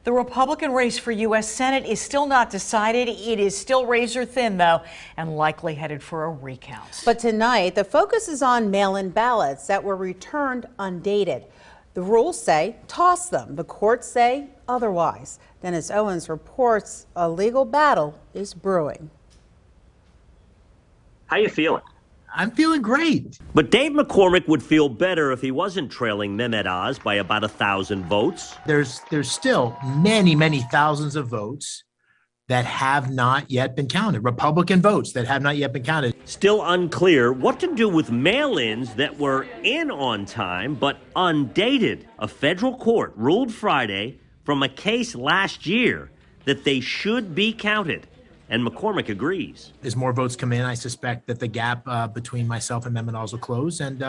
The Republican race for U.S. Senate is still not decided. It is still razor thin, though, and likely headed for a recount. But tonight, the focus is on mail-in ballots that were returned undated. The rules say toss them. The courts say otherwise. Dennis Owens reports a legal battle is brewing. How you feeling? I'm feeling great. But Dave McCormick would feel better if he wasn't trailing McCormick-Oz by about 1,000 votes. There's still many thousands of votes that have not yet been counted. Republican votes that have not yet been counted. Still unclear what to do with mail-ins that were in on time but undated. A federal court ruled Friday from a case last year that they should be counted. And McCormick agrees. As more votes come in, I suspect that the gap between myself and McCormick-Oz will close, and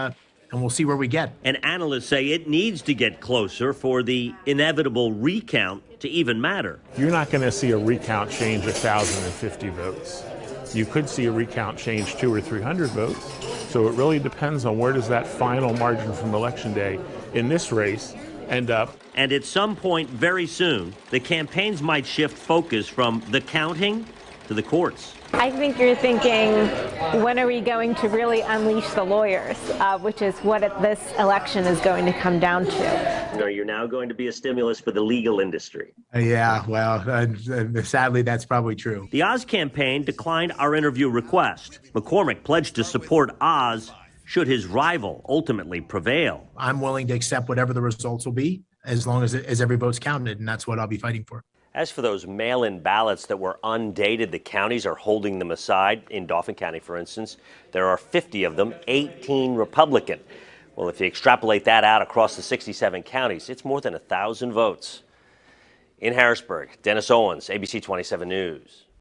we'll see where we get. And analysts say it needs to get closer for the inevitable recount to even matter. You're not going to see a recount change 1,050 votes. You could see a recount change 200 or 300 votes. So it really depends on where does that final margin from Election Day in this race end up. And at some point very soon, the campaigns might shift focus from the counting to the courts. I think you're thinking, when are we going to really unleash the lawyers, which is what this election is going to come down to. No, you're now going to be a stimulus for the legal industry. Yeah, well, sadly, that's probably true. The Oz campaign declined our interview request. McCormick pledged to support Oz should his rival ultimately prevail. I'm willing to accept whatever the results will be, as long as every vote's counted, and that's what I'll be fighting for. As for those mail-in ballots that were undated, the counties are holding them aside. In Dauphin County, for instance, there are 50 of them, 18 Republican. Well, if you extrapolate that out across the 67 counties, it's more than 1,000 votes. In Harrisburg, Dennis Owens, ABC 27 News.